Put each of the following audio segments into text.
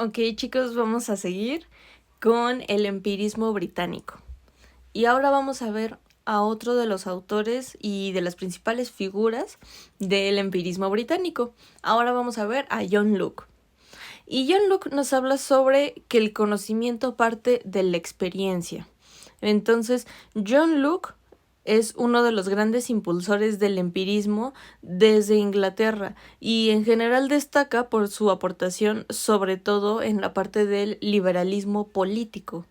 Ok, chicos, vamos a seguir con el empirismo británico. Y ahora vamos a ver a otro de los autores y de las principales figuras del empirismo británico. Ahora vamos a ver a John Locke. Y John Locke nos habla sobre que el conocimiento parte de la experiencia. Entonces, John Locke es uno de los grandes impulsores del empirismo desde Inglaterra y en general destaca por su aportación sobre todo en la parte del liberalismo político.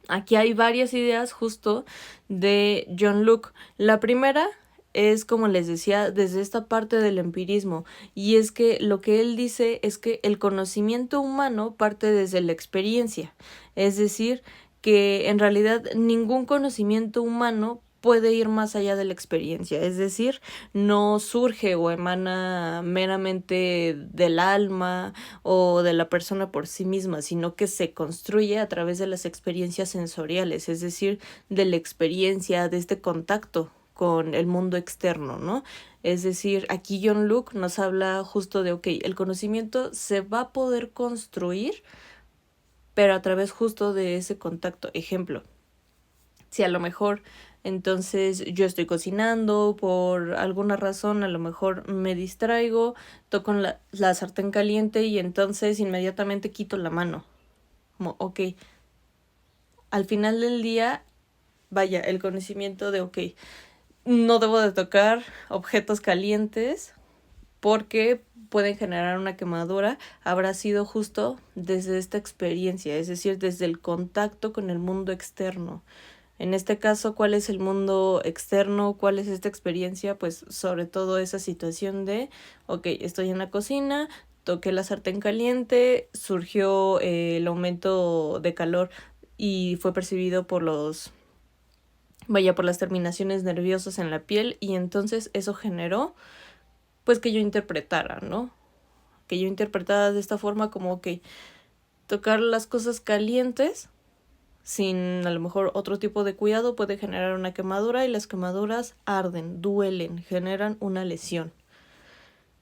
Aquí hay varias ideas justo de John Locke. La primera es, como les decía, desde esta parte del empirismo, y es que lo que él dice es que el conocimiento humano parte desde la experiencia, es decir, que en realidad ningún conocimiento humano puede ir más allá de la experiencia, es decir, no surge o emana meramente del alma o de la persona por sí misma, sino que se construye a través de las experiencias sensoriales, es decir, de la experiencia, de este contacto con el mundo externo, ¿no? Es decir, aquí John Locke nos habla justo de, ok, el conocimiento se va a poder construir, pero a través justo de ese contacto. Ejemplo, si a lo mejor entonces yo estoy cocinando, por alguna razón a lo mejor me distraigo, toco la sartén caliente y entonces inmediatamente quito la mano. Como, ok, al final del día, vaya, el conocimiento de, ok, no debo de tocar objetos calientes porque pueden generar una quemadura, habrá sido justo desde esta experiencia, es decir, desde el contacto con el mundo externo. En este caso, ¿cuál es el mundo externo? ¿Cuál es esta experiencia? Pues sobre todo esa situación de, ok, estoy en la cocina, toqué la sartén caliente, surgió el aumento de calor y fue percibido por por las terminaciones nerviosas en la piel, y entonces eso generó pues que yo interpretara, ¿no? Que yo interpretara de esta forma como que tocar las cosas calientes sin a lo mejor otro tipo de cuidado puede generar una quemadura, y las quemaduras arden, duelen, generan una lesión.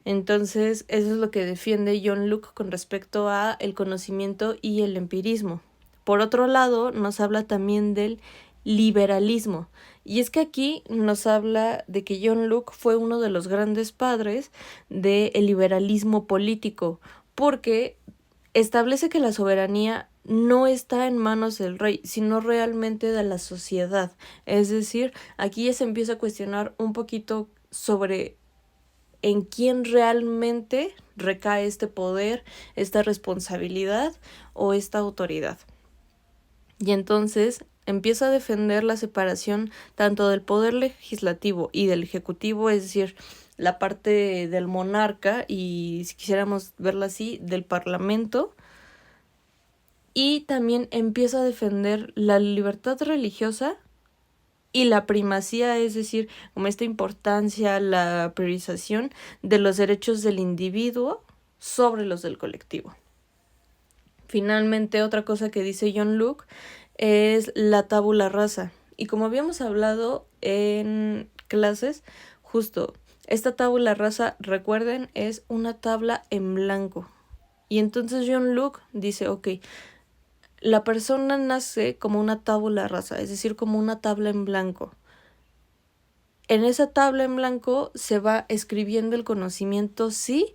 Entonces, eso es lo que defiende John Locke con respecto a el conocimiento y el empirismo. Por otro lado, nos habla también del liberalismo. Y es que aquí nos habla de que John Locke fue uno de los grandes padres del liberalismo político, porque establece que la soberanía no está en manos del rey, sino realmente de la sociedad. Es decir, aquí ya se empieza a cuestionar un poquito sobre en quién realmente recae este poder, esta responsabilidad o esta autoridad. Y entonces empieza a defender la separación tanto del poder legislativo y del ejecutivo, es decir, la parte del monarca y, si quisiéramos verla así, del parlamento. Y también empieza a defender la libertad religiosa y la primacía, es decir, como esta importancia, la priorización de los derechos del individuo sobre los del colectivo. Finalmente, otra cosa que dice John Locke es la tabula rasa. Y como habíamos hablado en clases, justo esta tabula rasa, recuerden, es una tabla en blanco. Y entonces John Locke dice, ok, la persona nace como una tabula rasa, es decir, como una tabla en blanco. En esa tabla en blanco se va escribiendo el conocimiento, sí,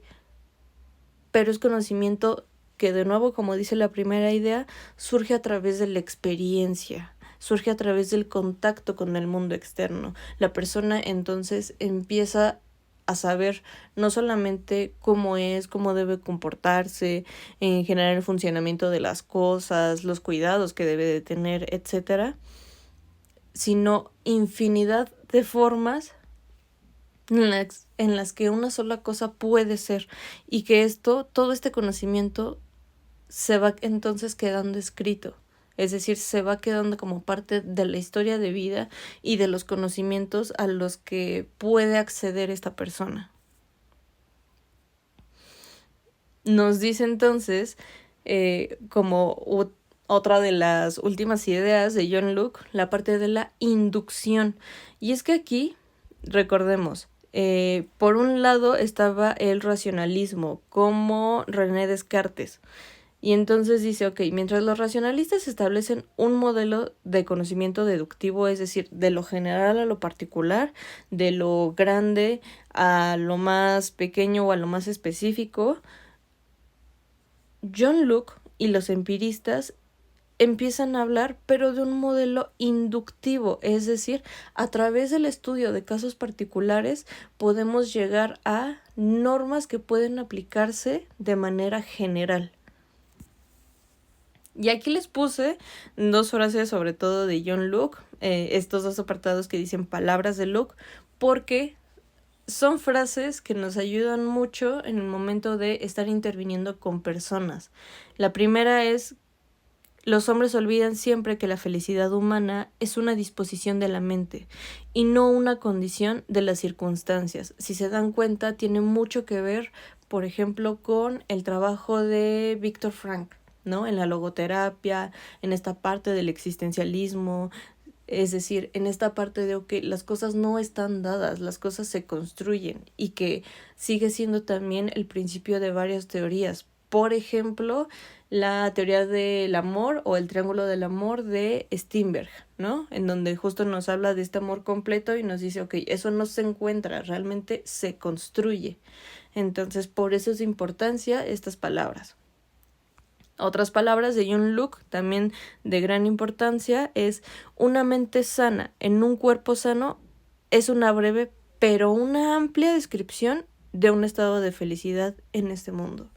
pero es conocimiento que, de nuevo, como dice la primera idea, surge a través de la experiencia, surge a través del contacto con el mundo externo. La persona entonces empieza a saber no solamente cómo es, cómo debe comportarse, en general el funcionamiento de las cosas, los cuidados que debe de tener, etcétera, sino infinidad de formas en las que una sola cosa puede ser, y que todo este conocimiento se va entonces quedando escrito, es decir, se va quedando como parte de la historia de vida y de los conocimientos a los que puede acceder esta persona. Nos dice entonces, como otra de las últimas ideas de John Locke, la parte de la inducción. Y es que aquí, recordemos, Por un lado estaba el racionalismo, como René Descartes. Y entonces dice, ok, mientras los racionalistas establecen un modelo de conocimiento deductivo, es decir, de lo general a lo particular, de lo grande a lo más pequeño o a lo más específico, John Locke y los empiristas empiezan a hablar, pero de un modelo inductivo, es decir, a través del estudio de casos particulares podemos llegar a normas que pueden aplicarse de manera general. Y aquí les puse 2 frases sobre todo de John Locke, estos 2 apartados que dicen palabras de Locke, porque son frases que nos ayudan mucho en el momento de estar interviniendo con personas. La primera es: los hombres olvidan siempre que la felicidad humana es una disposición de la mente y no una condición de las circunstancias. Si se dan cuenta, tiene mucho que ver, por ejemplo, con el trabajo de Viktor Frankl, ¿no? En la logoterapia, en esta parte del existencialismo, es decir, en esta parte de que las cosas no están dadas, las cosas se construyen, y que sigue siendo también el principio de varias teorías. Por ejemplo, la teoría del amor o el triángulo del amor de Steinberg, ¿no? En donde justo nos habla de este amor completo y nos dice, ok, eso no se encuentra, realmente se construye. Entonces, por eso es de importancia estas palabras. Otras palabras de John Locke, también de gran importancia, es: una mente sana en un cuerpo sano es una breve pero una amplia descripción de un estado de felicidad en este mundo.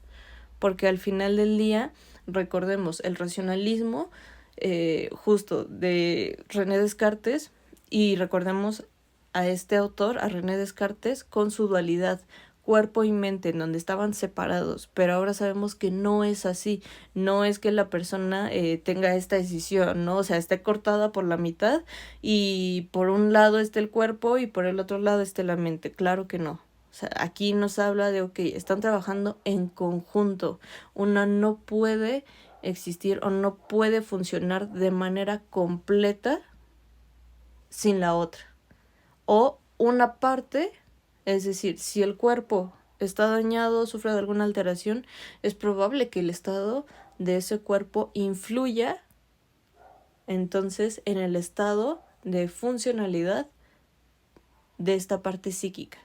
Porque al final del día, recordemos, el racionalismo justo de René Descartes, y recordemos a este autor, a René Descartes, con su dualidad cuerpo y mente, en donde estaban separados, pero ahora sabemos que no es así, no es que la persona tenga esta decisión, ¿no? O sea, esté cortada por la mitad y por un lado esté el cuerpo y por el otro lado esté la mente, claro que no. O sea, aquí nos habla de, ok, están trabajando en conjunto, una no puede existir o no puede funcionar de manera completa sin la otra. O una parte, es decir, si el cuerpo está dañado, sufre de alguna alteración, es probable que el estado de ese cuerpo influya entonces en el estado de funcionalidad de esta parte psíquica.